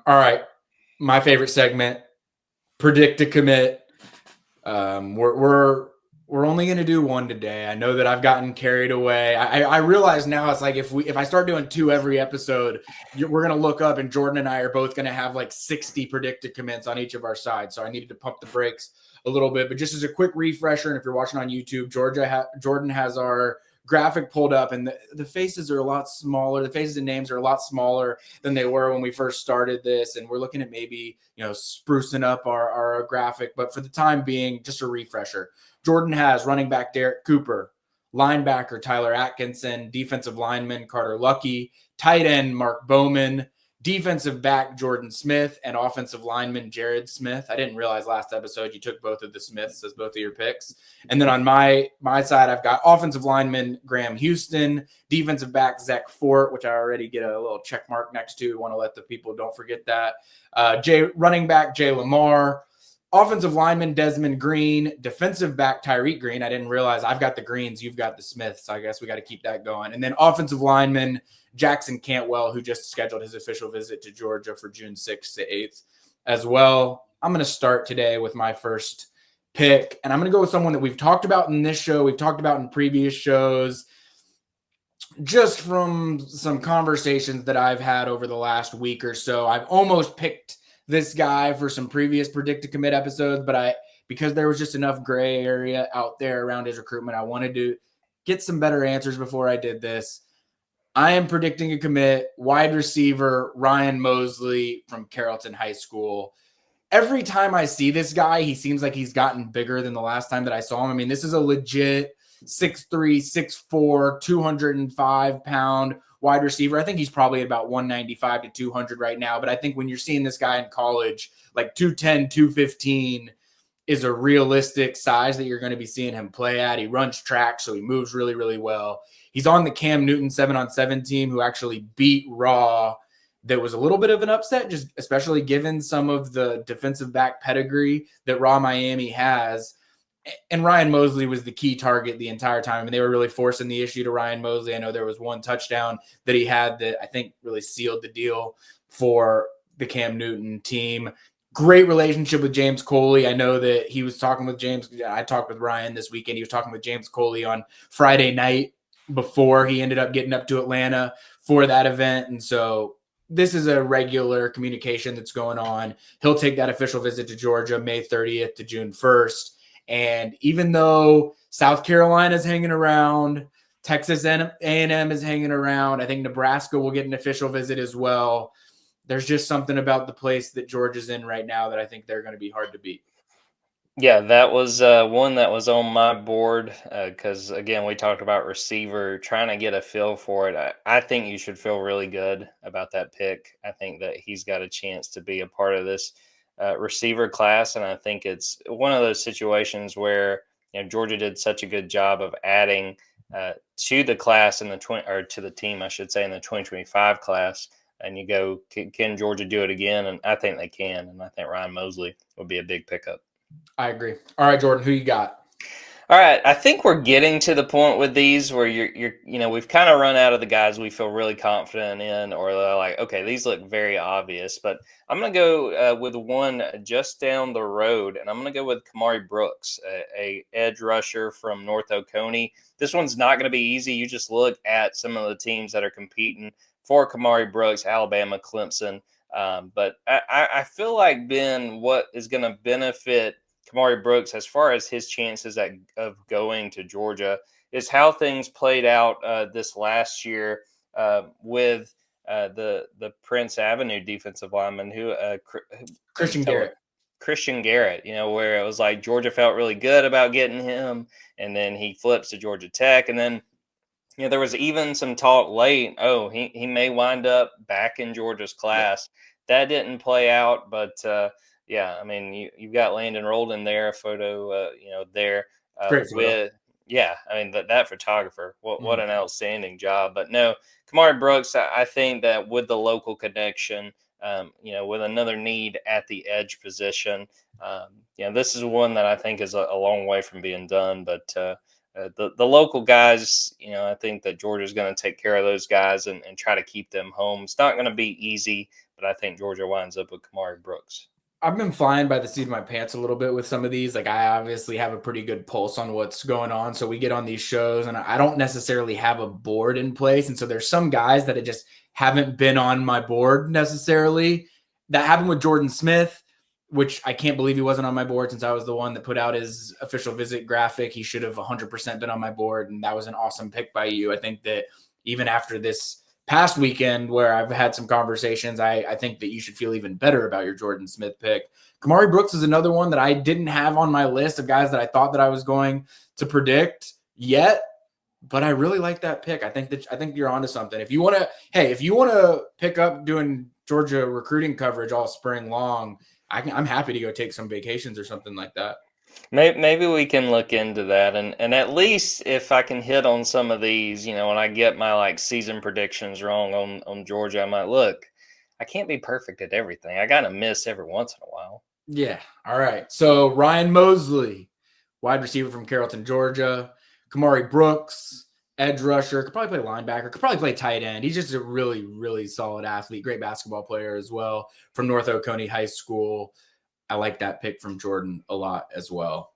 All right. My favorite segment, predict a commit. We're only going to do one today. I know that I've gotten carried away. I realize now it's like if I start doing two every episode, we're going to look up and Jordan and I are both going to have like 60 predicted commits on each of our sides. So I needed to pump the brakes a little bit. But just as a quick refresher, and if you're watching on YouTube, Jordan has our graphic pulled up, and the faces are a lot smaller. The faces and names are a lot smaller than they were when we first started this, and we're looking at maybe sprucing up our graphic. But for the time being, just a refresher. Jordan has running back Derek Cooper, linebacker Tyler Atkinson, defensive lineman Carter Lucky, tight end Mark Bowman, defensive back Jordan Smith, and offensive lineman Jared Smith. I didn't realize last episode you took both of the Smiths as both of your picks. And then on my side, I've got offensive lineman Graham Houston, defensive back Zach Fort, which I already get a little check mark next to. Want to let the people don't forget that. Running back Jay Lamar, offensive lineman Desmond Green, defensive back Tyreek Green. I didn't realize I've got the Greens, you've got the Smiths. So I guess we got to keep that going. And then offensive lineman Jackson Cantwell, who just scheduled his official visit to Georgia for June 6th to 8th as well. I'm going to start today with my first pick, and I'm going to go with someone that we've talked about in this show. We've talked about in previous shows. Just from some conversations that I've had over the last week or so, I've almost picked this guy for some previous predicted commit episodes, but because there was just enough gray area out there around his recruitment, I wanted to get some better answers before I did this. I am predicting a commit, wide receiver Ryan Mosley from Carrollton High School. Every time I see this guy, he seems like he's gotten bigger than the last time that I saw him. I mean, this is a legit 6'3", 6'4", 205-pound wide receiver. I think he's probably about 195 to 200 right now. But I think when you're seeing this guy in college, like 210, 215 is a realistic size that you're going to be seeing him play at. He runs track, so he moves really, really well. He's on the Cam Newton 7-on-7 team who actually beat Raw. That was a little bit of an upset, just especially given some of the defensive back pedigree that Raw Miami has. And Ryan Mosley was the key target the entire time. And they were really forcing the issue to Ryan Mosley. I know there was one touchdown that he had that I think really sealed the deal for the Cam Newton team. Great relationship with James Coley. I know that he was talking with James. I talked with Ryan this weekend. He was talking with James Coley on Friday night before he ended up getting up to Atlanta for that event. And so this is a regular communication that's going on. He'll take that official visit to Georgia May 30th to June 1st. And even though South Carolina is hanging around, Texas A&M is hanging around, I think Nebraska will get an official visit as well. There's just something about the place that Georgia's in right now that I think they're going to be hard to beat. Yeah, that was one that was on my board because, again, we talked about receiver, trying to get a feel for it. I think you should feel really good about that pick. I think that he's got a chance to be a part of this receiver class, and I think it's one of those situations where Georgia did such a good job of adding to the class to the team, I should say, in the 2025 class. And you go, can Georgia do it again? And I think they can, and I think Ryan Mosley would be a big pickup. I agree. All right, Jordan, who you got? All right, I think we're getting to the point with these where we've kind of run out of the guys we feel really confident in, or they're like, okay, these look very obvious. But I'm going to go with one just down the road, and I'm going to go with Kamari Brooks, a edge rusher from North Oconee. This one's not going to be easy. You just look at some of the teams that are competing for Kamari Brooks: Alabama, Clemson. But I feel like, Ben, what is going to benefit Kamari Brooks as far as his chances of going to Georgia is how things played out this last year with the Prince Avenue defensive lineman Christian Garrett. Christian Garrett, where it was like Georgia felt really good about getting him, and then he flips to Georgia Tech, and then there was even some talk late, he may wind up back in Georgia's class. Yeah. That didn't play out, but yeah, I mean, you've got Landon Roldan there, a photo, there. Great photo. That photographer, what an outstanding job. But no, Kamari Brooks, I think that with the local connection, with another need at the edge position, this is one that I think is a long way from being done. But the local guys, I think that Georgia's going to take care of those guys and try to keep them home. It's not going to be easy, but I think Georgia winds up with Kamari Brooks. I've been flying by the seat of my pants a little bit with some of these. Like, I obviously have a pretty good pulse on what's going on. So we get on these shows and I don't necessarily have a board in place. And so there's some guys that just haven't been on my board necessarily. That happened with Jordan Smith, which I can't believe he wasn't on my board since I was the one that put out his official visit graphic. He should have 100% been on my board. And that was an awesome pick by you. I think that even after this past weekend where I've had some conversations, I think that you should feel even better about your Jordan Smith pick. Kamari Brooks is another one that I didn't have on my list of guys that I thought that I was going to predict yet, but I really like that pick. I think you're onto something. If you want to pick up doing Georgia recruiting coverage all spring long, I'm happy to go take some vacations or something like that. Maybe we can look into that, and at least if I can hit on some of these, when I get my season predictions wrong on Georgia, I might look. I can't be perfect at everything. I gotta miss every once in a while. Yeah. All right. So Ryan Mosley, wide receiver from Carrollton, Georgia. Kamari Brooks, edge rusher, could probably play linebacker, could probably play tight end. He's just a really, really solid athlete, great basketball player as well from North Oconee High School. I like that pick from Jordan a lot as well.